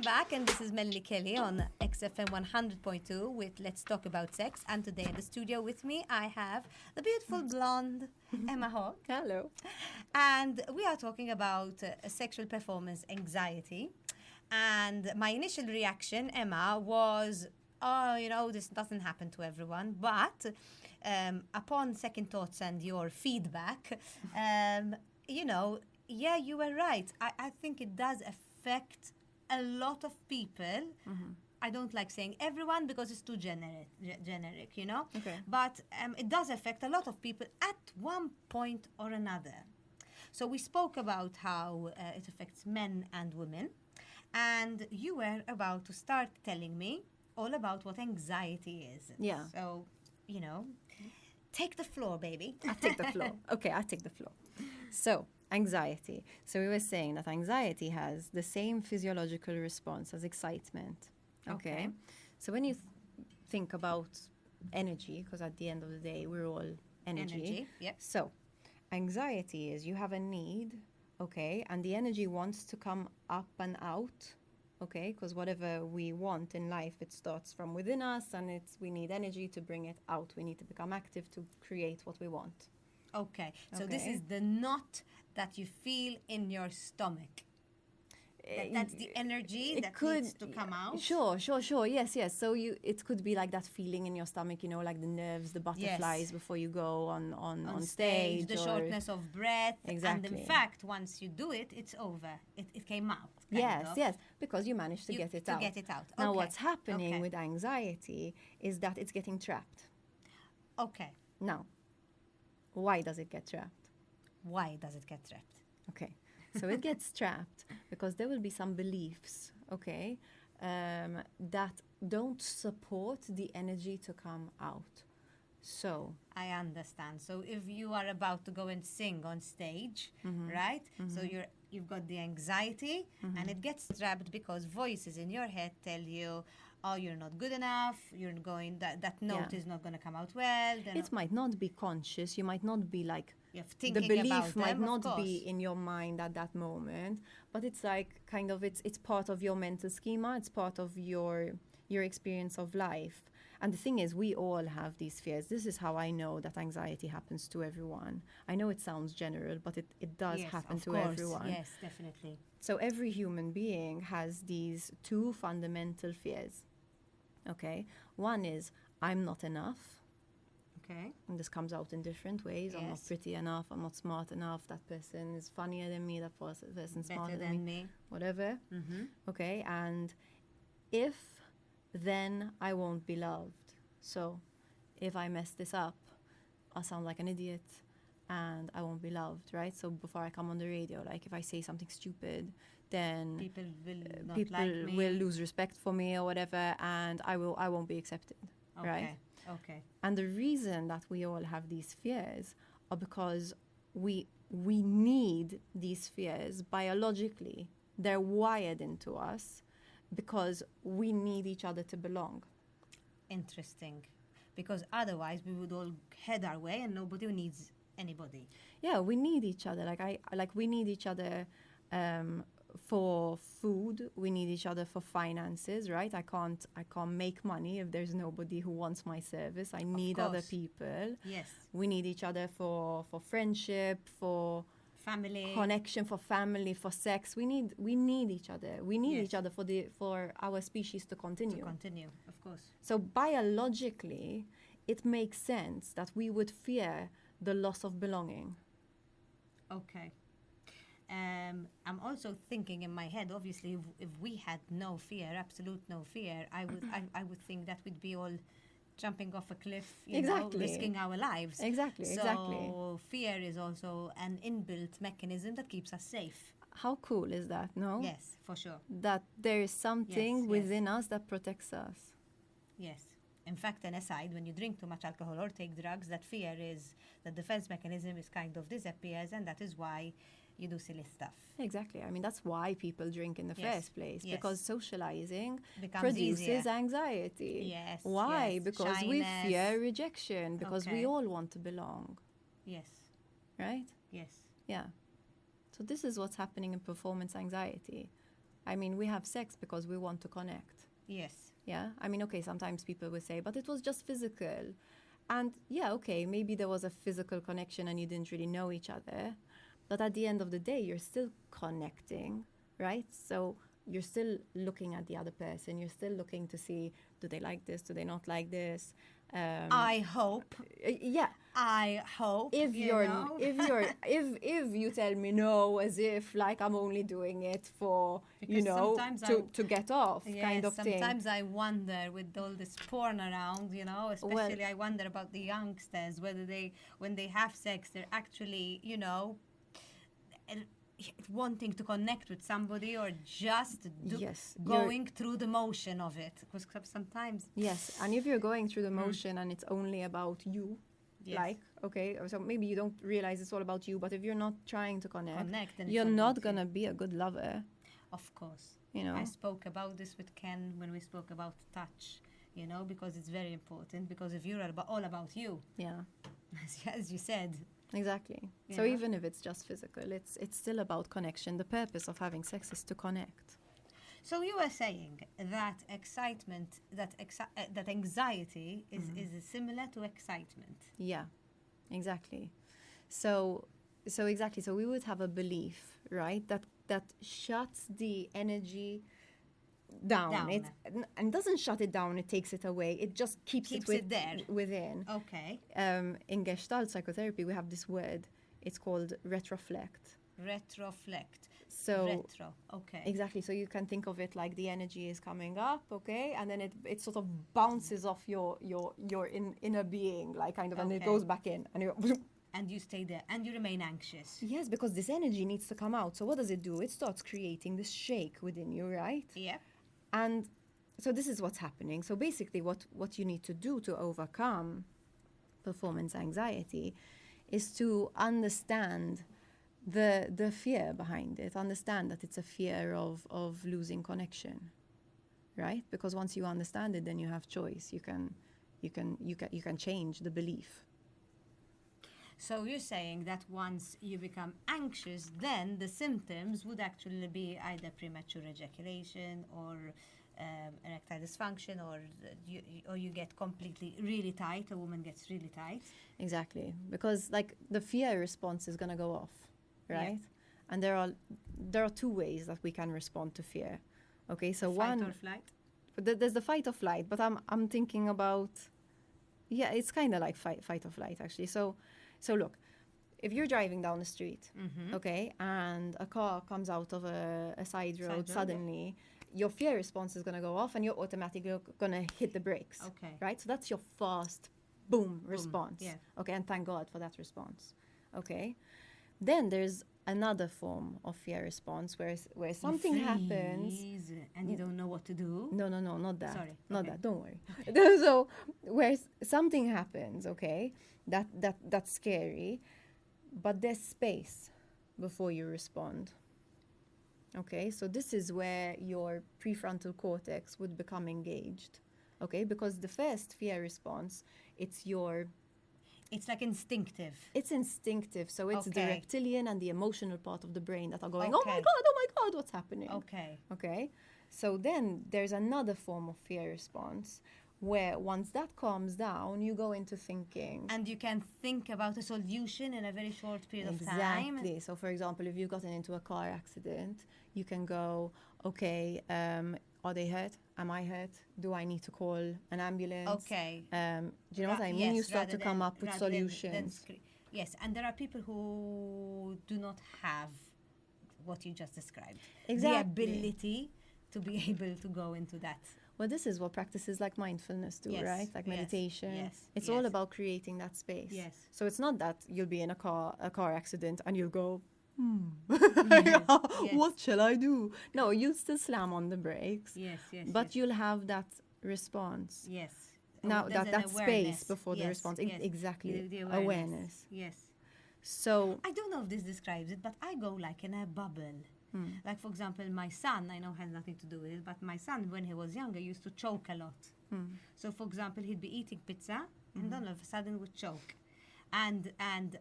back, and this is Melanie Kelly on XFM 100.2 with Let's Talk About Sex. And today in the studio with me, I have the beautiful blonde Emma Hogg. Hello. And we are talking about sexual performance anxiety. And my initial reaction, Emma, was, this doesn't happen to everyone. But upon second thoughts and your feedback, yeah, you were right. I think it does affect a lot of people. Mm-hmm. I don't like saying everyone because it's too generic, Okay. But it does affect a lot of people at one point or another. So we spoke about how it affects men and women. And you were about to start telling me all about what anxiety is. Yeah. So, take the floor, baby. I take the floor. Okay, I take the floor. So, anxiety. So we were saying that anxiety has the same physiological response as excitement. Okay. So when you think about energy, because at the end of the day, we're all energy. Yep. So, anxiety is you have a need, okay, and the energy wants to come up and out, okay, because whatever we want in life, it starts from within us, and we need energy to bring it out. We need to become active to create what we want. Okay. So this Okay. is the knot that you feel in your stomach. That's the energy that needs to come out. Sure. Yes. So it could be like that feeling in your stomach, like the nerves, the butterflies before you go on stage. The shortness of breath. Exactly. And in fact, once you do it, it's over. It came out. kind of. Yes, because you managed to get it out. To get it out. Now, Okay. what's happening Okay. with anxiety is that it's getting trapped. Okay. Now, why does it get trapped? Why does it get trapped? Okay, so it gets trapped because there will be some beliefs, okay, that don't support the energy to come out. So, I understand. So if you are about to go and sing on stage, right? So you've got the anxiety, and it gets trapped because voices in your head tell you, oh, you're not good enough. That note Yeah. is not going to come out well. it might not be conscious. You might not be like, You're the thinking belief about might them, of not be course. in your mind at that moment, but it's like kind of it's part of your mental schema. It's part of your experience of life. And the thing is, we all have these fears. This is how I know that anxiety happens to everyone. I know it sounds general, but it does Yes, happen of to course. everyone. Yes, definitely. So every human being has these two fundamental fears. Okay, one is I'm not enough. Okay. And this comes out in different ways. I'm not Yes. pretty enough. I'm not smart enough. That person is funnier than me. That person's smarter Better than than me. me. Whatever. Mm-hmm. Okay. And if, then I won't be loved. So if I mess this up, I'll sound like an idiot and I won't be loved, right? So before I come on the radio, like if I say something stupid, then People will not people like me. will lose respect for me or whatever, and I won't be accepted, right? Okay. And the reason that we all have these fears are because we need these fears biologically. They're wired into us because we need each other to belong. Interesting. Because otherwise we would all head our way and nobody needs anybody. Yeah, we need each other. We need each other for food. We need each other for finances, right? I can't make money if there's nobody who wants my service. I need other course. people. Yes. We need each other for friendship, for Family. connection, for family, for sex. We need each other. We need Yes. each other for our species to continue. To continue, of course. So biologically, it makes sense that we would fear the loss of belonging. Okay. I'm also thinking in my head, obviously, if we had no fear, absolute no fear, I would think that we'd be all jumping off a cliff, Exactly. risking our lives. Exactly. So fear is also an inbuilt mechanism that keeps us safe. How cool is that, no? Yes, for sure. That there is something Yes. within us that protects us. Yes. In fact, an aside, when you drink too much alcohol or take drugs, that fear is, the defense mechanism is kind of disappears, and that is why you do silly stuff. Exactly. I mean, that's why people drink in the Yes. first place, Yes. because socializing Becomes produces easier. anxiety. Yes. Why? yes. Because we Shyness. fear rejection, because Okay. we all want to belong, Yes. right? Yes. Yeah. So this is what's happening in performance anxiety. I mean, we have sex because we want to connect. Yes. Yeah. I mean, okay, sometimes people will say, but it was just physical. And yeah, okay, maybe there was a physical connection and you didn't really know each other. But at the end of the day, you're still connecting, right? So you're still looking at the other person. You're still looking to see, do they like this? Do they not like this? I hope. Yeah. I hope. If you you're know? if you tell me no, as if like I'm only doing it for Because sometimes to get off, kind of thing. Sometimes I wonder with all this porn around, you know, especially I wonder about the youngsters, whether they, when they have sex, they're actually, you know, wanting to connect with somebody or just going through the motion of it. Because sometimes... Yes, and if you're going through the motion and it's only about you, like, okay, so maybe you don't realize it's all about you, but if you're not trying to connect then you're not going to be a good lover. Of course. You know? I spoke about this with Ken when we spoke about touch, you know, because it's very important, because if you're all about you, as you said. Exactly. So even if it's just physical, it's still about connection. The purpose of having sex is to connect. So you were saying that excitement, that anxiety is similar to excitement. Yeah, exactly. So exactly. So we would have a belief, right, that shuts the energy down. It and doesn't shut it down. It takes it away. It just keeps it there within. Okay. In Gestalt psychotherapy, we have this word. It's called retroflect. Retroflect. So retro. Okay. Exactly. So you can think of it like the energy is coming up, okay, and then it sort of bounces off your inner being, like kind of, and it goes back in, and and you stay there, and you remain anxious. Yes, because this energy needs to come out. So what does it do? It starts creating this shake within you, right? Yeah. And so this is what's happening. So basically what you need to do to overcome performance anxiety is to understand the fear behind it. Understand that it's a fear of losing connection, right? Because once you understand it, then you have choice. You can change the belief. So you're saying that once you become anxious, then the symptoms would actually be either premature ejaculation or erectile dysfunction, or you get completely really tight. A woman gets really tight. Exactly, because like the fear response is gonna go off, right? Yeah. And there are two ways that we can respond to fear. Okay, so fight or flight. There's the fight or flight, but I'm thinking about, it's kind of like fight or flight actually. So look, if you're driving down the street, okay, and a car comes out of a side road suddenly, your fear response is going to go off and you're automatically going to hit the brakes, okay, right? So that's your fast boom response, okay, and thank God for that response, okay? Then there's another form of fear response where something happens and you don't know what to do. No, not that. Sorry. Not that, don't worry. So where something happens, okay, that's scary, but there's space before you respond. Okay, so this is where your prefrontal cortex would become engaged. Okay, because the first fear response, it's like instinctive. It's instinctive, so it's the reptilian and the emotional part of the brain that are going, oh my God, what's happening? Okay. So then there's another form of fear response where once that calms down, you go into thinking. And you can think about a solution in a very short period of time. Exactly. So for example, if you've gotten into a car accident, you can go, okay, are they hurt? Am I hurt? Do I need to call an ambulance? Okay. Do you know what I mean? Yes, you start to come up with solutions. Yes, and there are people who do not have what you just described. Exactly. The ability to be able to go into that. Well, this is what practices like mindfulness do, right? Like meditation. Yes. It's all about creating that space. Yes. So it's not that you'll be in a car accident and you'll go, what shall I do? No, you'll still slam on the brakes. Yes. But you'll have that response. Yes. Now that space before the response. Exactly. The awareness. Yes. So I don't know if this describes it, but I go like in a bubble. Like, for example, my son, I know has nothing to do with it, but my son, when he was younger, used to choke a lot. So, for example, he'd be eating pizza, and then all of a sudden would choke. And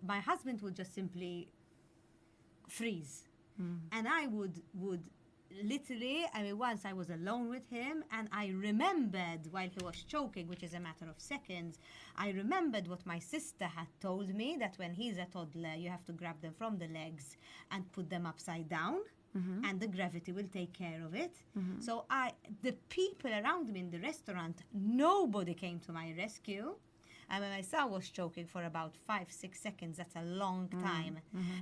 my husband would just simply freeze. And I would literally, I mean, once I was alone with him and I remembered while he was choking, which is a matter of seconds, I remembered what my sister had told me, that when he's a toddler, you have to grab them from the legs and put them upside down. And the gravity will take care of it. So the people around me in the restaurant, nobody came to my rescue. And when my son was choking for about 5-6 seconds, that's a long time.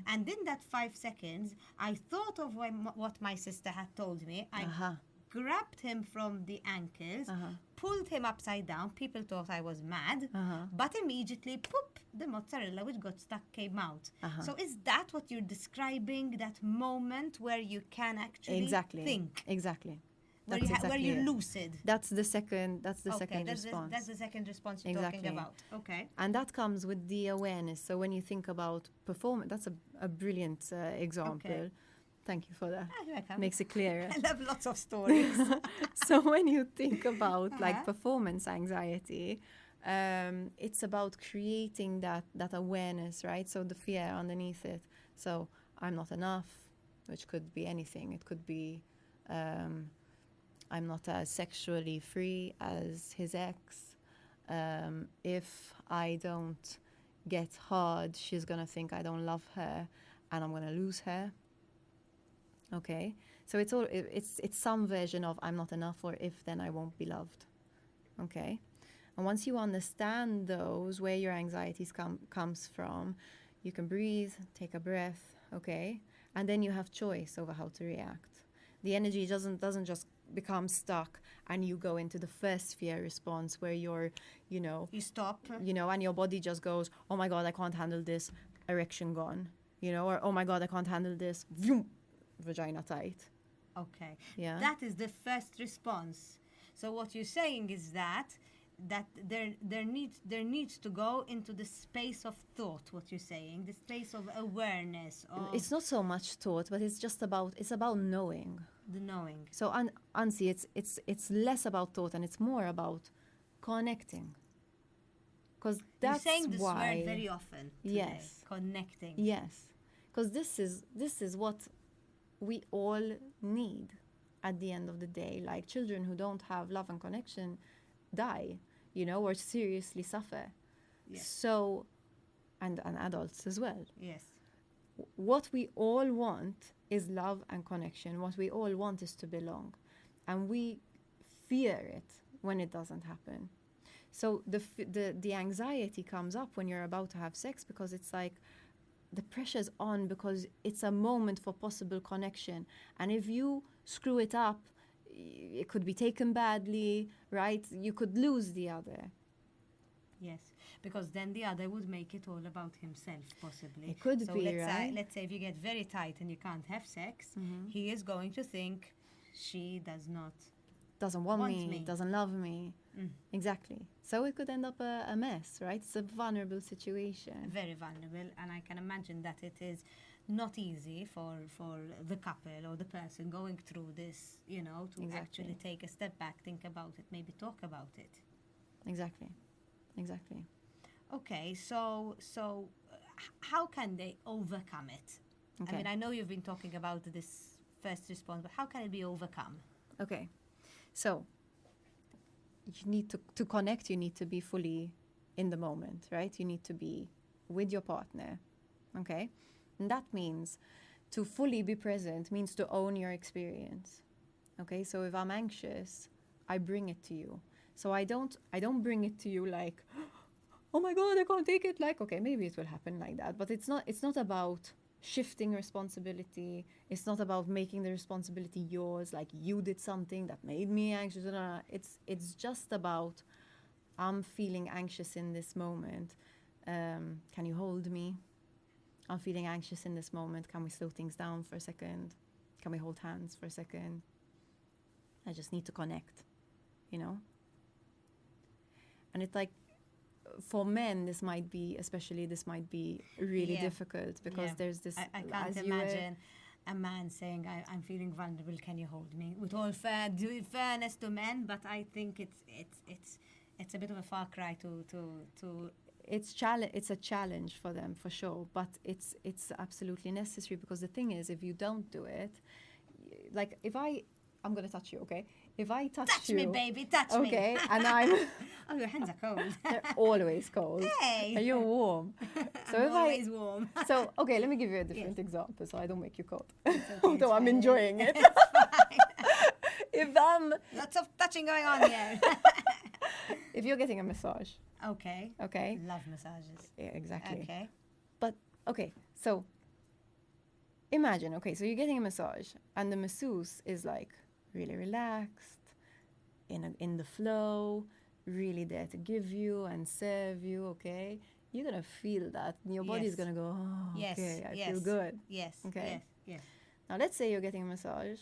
And in that 5 seconds, I thought of what my sister had told me. I grabbed him from the ankles, pulled him upside down. People thought I was mad, but immediately, poop, the mozzarella which got stuck came out. So is that what you're describing, that moment where you can actually think? Exactly. Where, where you're lucid? That's the second response. That's the second response you're talking about. Okay. And that comes with the awareness. So when you think about performance, that's a brilliant example. Okay. Thank you for that. You're welcome. Makes it clearer. I love lots of stories. So when you think about like performance anxiety, it's about creating that awareness, right? So the fear underneath it. So I'm not enough, which could be anything. It could be I'm not as sexually free as his ex. If I don't get hard, she's gonna think I don't love her and I'm gonna lose her. Okay, so it's some version of I'm not enough, or if then I won't be loved. Okay, and once you understand those, where your anxieties comes from, you can breathe, take a breath, okay, and then you have choice over how to react. The energy doesn't just become stuck and you go into the first fear response where you stop, and your body just goes, oh my God, I can't handle this, erection gone, or oh my God, I can't handle this, vroom, vagina tight. Okay. Yeah. That is the first response. So what you're saying is that there needs to go into the space of thought, what you're saying, the space of awareness. It's not so much thought, but it's about knowing. The knowing. So Ansi, it's less about thought and it's more about connecting. Because that's you're saying this why, word very often today. Yes. Connecting. Yes. Because this is what we all need at the end of the day. Like children who don't have love and connection die, or seriously suffer. Yes. So, and adults as well. Yes. What we all want is love and connection. What we all want is to belong. And we fear it when it doesn't happen. So the anxiety comes up when you're about to have sex, because it's like the pressure's on, because it's a moment for possible connection. And if you screw it up, it could be taken badly, right? You could lose the other. Yes, because then the other would make it all about himself, possibly. It could be, right? Let's say if you get very tight and you can't have sex, he is going to think she doesn't want me, doesn't love me. Exactly. So it could end up a mess, right? It's a vulnerable situation. Very vulnerable, and I can imagine that it is not easy for the couple or the person going through this, to actually take a step back, think about it, maybe talk about it. Exactly. Okay, so how can they overcome it? Okay. I mean, I know you've been talking about this first response, but how can it be overcome? Okay, so you need to connect, you need to be fully in the moment, right? You need to be with your partner, okay? And that means to fully be present means to own your experience, okay? So if I'm anxious, I bring it to you. So I don't bring it to you like, oh my God, I can't take it. Like, okay, maybe it will happen like that, but it's not about shifting responsibility. It's not about making the responsibility yours, like you did something that made me anxious. No. It's just about, I'm feeling anxious in this moment. Can you hold me? I'm feeling anxious in this moment. Can we slow things down for a second? Can we hold hands for a second? I just need to connect, And it's like, for men, this might be really difficult, because there's this. I can't imagine a man saying, "I'm feeling vulnerable. Can you hold me?" With all fairness to men, but I think it's a bit of a far cry to. It's a challenge for them, for sure, but it's absolutely necessary, because the thing is, if you don't do it, like if I'm gonna touch you, okay? If I touch Touch me, you, baby, touch me. okay, and I'm Oh, your hands are cold. they're always cold, Hey. and you're warm. So I'm if always warm. so okay, let me give you a different example, so I don't make you cold, Okay, although it's I'm fine. enjoying it. It's fine. If Lots of touching going on here. if you're getting a massage, Okay. okay, Love massages. yeah, exactly. Okay. But okay, so imagine, okay, so you're getting a massage, and the masseuse is like really relaxed, in the flow, really there to give you and serve you, okay? You're gonna feel that. Your body's Yes. gonna go, oh, Yes. okay, I yes. feel good. Yes. Okay. Yes. Yes. Now let's say you're getting a massage,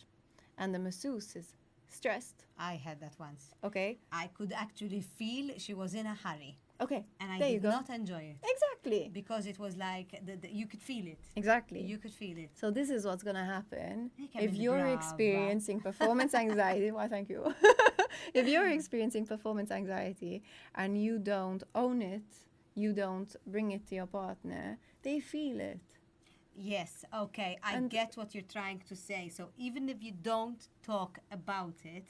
and the masseuse is stressed, I had that once. okay? I could actually feel she was in a hurry, Okay, and I there you did go. not enjoy it Exactly, because it was like you could feel it. exactly. You could feel it. So this is what's gonna happen Hey, come if in the you're bra, experiencing performance anxiety. Why, thank you. If you're experiencing performance anxiety and you don't own it, you don't bring it to your partner, they feel it. Yes, okay, I And- get what you're trying to say. So even if you don't talk about it,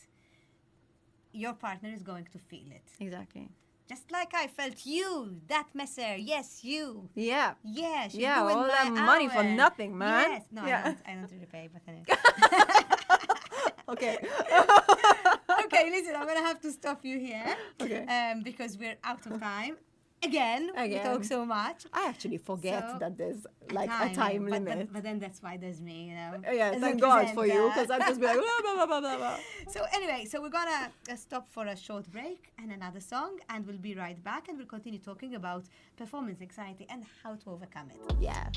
your partner is going to feel it. Exactly. Just like I felt you, that messer. Yes, you. Yeah. Yes, you're Yeah, doing all my that money for hour. nothing, man. Yes. No, Yeah. I don't really pay, but anyway. Okay. Okay, listen, I'm going to have to stop you here. Okay. Because we're out of time. Again, we talk so much. I actually forget So, that there's like a time but, limit. But then that's why there's me, you know. Yeah, as a thank God for you, presenter. because I'd just be like, blah, blah, blah, blah, blah. So anyway, so we're gonna stop for a short break and another song, and we'll be right back, and we'll continue talking about performance anxiety and how to overcome it. Yeah.